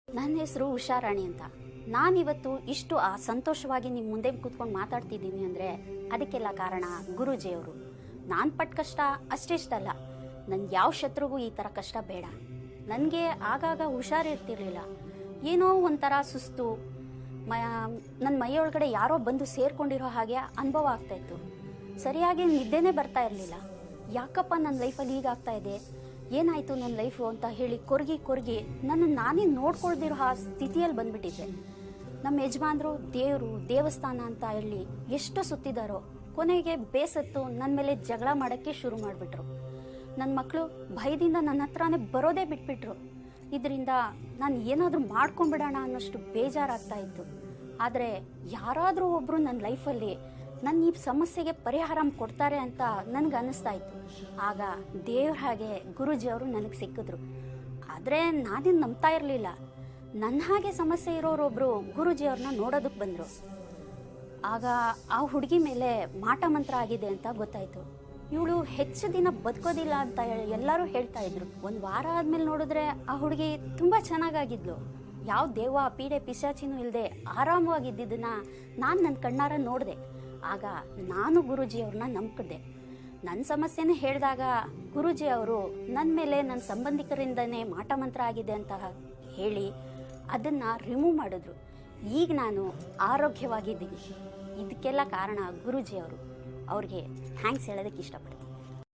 ನನ್ನ ಹೆಸರು ಉಷಾರಾಣಿ ಅಂತ. ನಾನಿವತ್ತು ಇಷ್ಟು ಸಂತೋಷವಾಗಿ ನಿಮ್ಮ ಮುಂದೆ ಕೂತ್ಕೊಂಡು ಮಾತಾಡ್ತಿದ್ದೀನಿ ಅಂದರೆ ಅದಕ್ಕೆಲ್ಲ ಕಾರಣ ಗುರೂಜಿಯವರು. ನಾನು ಪಟ್ಟ ಕಷ್ಟ ಅಷ್ಟೆಷ್ಟಲ್ಲ, ನನ್ನ ಯಾವ ಶತ್ರುಗೂ ಈ ಥರ ಕಷ್ಟ ಬೇಡ. ನನಗೆ ಆಗಾಗ ಹುಷಾರಿರ್ತಿರ್ಲಿಲ್ಲ, ಏನೋ ಒಂಥರ ಸುಸ್ತು, ನನ್ನ ಮೈಯೊಳಗಡೆ ಯಾರೋ ಬಂದು ಸೇರ್ಕೊಂಡಿರೋ ಹಾಗೆ ಅನುಭವ ಆಗ್ತಾಯಿತ್ತು. ಸರಿಯಾಗಿ ನಿದ್ದೆನೇ ಬರ್ತಾ ಇರಲಿಲ್ಲ. ಯಾಕಪ್ಪ ನನ್ನ ಲೈಫಲ್ಲಿ ಹೀಗಾಗ್ತಾ ಇದೆ, ಏನಾಯಿತು ನನ್ನ ಲೈಫು ಅಂತ ಹೇಳಿ ಕೊರಗಿ ನನ್ನನ್ನು ನಾನೇ ನೋಡ್ಕೊಳ್ದಿರೋ ಆ ಸ್ಥಿತಿಯಲ್ಲಿ ಬಂದ್ಬಿಟ್ಟಿದ್ದೆ. ನಮ್ಮ ಯಜಮಾನ್ರು ದೇವರು ದೇವಸ್ಥಾನ ಅಂತ ಹೇಳಿ ಎಷ್ಟು ಸುತ್ತಿದಾರೋ, ಕೊನೆಗೆ ಬೇಸತ್ತು ನನ್ನ ಮೇಲೆ ಜಗಳ ಮಾಡೋಕ್ಕೆ ಶುರು ಮಾಡಿಬಿಟ್ರು. ನನ್ನ ಮಕ್ಕಳು ಭಯದಿಂದ ನನ್ನ ಹತ್ರನೇ ಬರೋದೇ ಬಿಟ್ಬಿಟ್ರು. ಇದರಿಂದ ನಾನು ಏನಾದರೂ ಮಾಡ್ಕೊಂಬಿಡೋಣ ಅನ್ನೋಷ್ಟು ಬೇಜಾರಾಗ್ತಾ ಇತ್ತು. ಆದರೆ ಯಾರಾದರೂ ಒಬ್ಬರು ನನ್ನ ಲೈಫಲ್ಲಿ ನನ್ನ ಈ ಸಮಸ್ಯೆಗೆ ಪರಿಹಾರ ಕೊಡ್ತಾರೆ ಅಂತ ನನಗೆ ಅನ್ನಿಸ್ತಾ ಇತ್ತು. ಆಗ ದೇವ್ರ ಹಾಗೆ ಗುರೂಜಿಯವರು ನನಗೆ ಸಿಕ್ಕಿದ್ರು. ಆದರೆ ನಾನೇನು ನಂಬ್ತಾ ಇರಲಿಲ್ಲ. ನನ್ನ ಹಾಗೆ ಸಮಸ್ಯೆ ಇರೋರೊಬ್ಬರು ಗುರೂಜಿಯವ್ರನ್ನ ನೋಡೋದಕ್ಕೆ ಬಂದರು. ಆಗ ಆ ಹುಡುಗಿ ಮೇಲೆ ಮಾಟ ಮಂತ್ರ ಆಗಿದೆ ಅಂತ ಗೊತ್ತಾಯಿತು. ಇವಳು ಹೆಚ್ಚು ದಿನ ಬದುಕೋದಿಲ್ಲ ಅಂತ ಎಲ್ಲರೂ ಹೇಳ್ತಾ ಇದ್ರು. ಒಂದು ವಾರ ಆದಮೇಲೆ ನೋಡಿದ್ರೆ ಆ ಹುಡುಗಿ ತುಂಬ ಚೆನ್ನಾಗಾಗಿದ್ಲು. ಯಾವ ದೇವ ಪೀಡೆ ಪಿಶಾಚಿನೂ ಇಲ್ಲದೆ ಆರಾಮವಾಗಿದ್ದದನ್ನು ನಾನು ನನ್ನ ಕಣ್ಣಾರ ನೋಡಿದೆ. ಆಗ ನಾನು ಗುರೂಜಿಯವ್ರನ್ನ ನಂಬಿದೆ. ನನ್ನ ಸಮಸ್ಯೆನೇ ಹೇಳಿದಾಗ ಗುರೂಜಿಯವರು ನನ್ನ ಮೇಲೆ ನನ್ನ ಸಂಬಂಧಿಕರಿಂದನೇ ಮಾಟ ಮಂತ್ರ ಆಗಿದೆ ಅಂತ ಹೇಳಿ ಅದನ್ನು ರಿಮೂವ್ ಮಾಡಿದ್ರು. ಈಗ ನಾನು ಆರೋಗ್ಯವಾಗಿದ್ದೀನಿ. ಇದಕ್ಕೆಲ್ಲ ಕಾರಣ ಗುರೂಜಿಯವರು. ಅವ್ರಿಗೆ ಥ್ಯಾಂಕ್ಸ್ ಹೇಳೋದಕ್ಕೆ ಇಷ್ಟಪಡ್ತೀನಿ.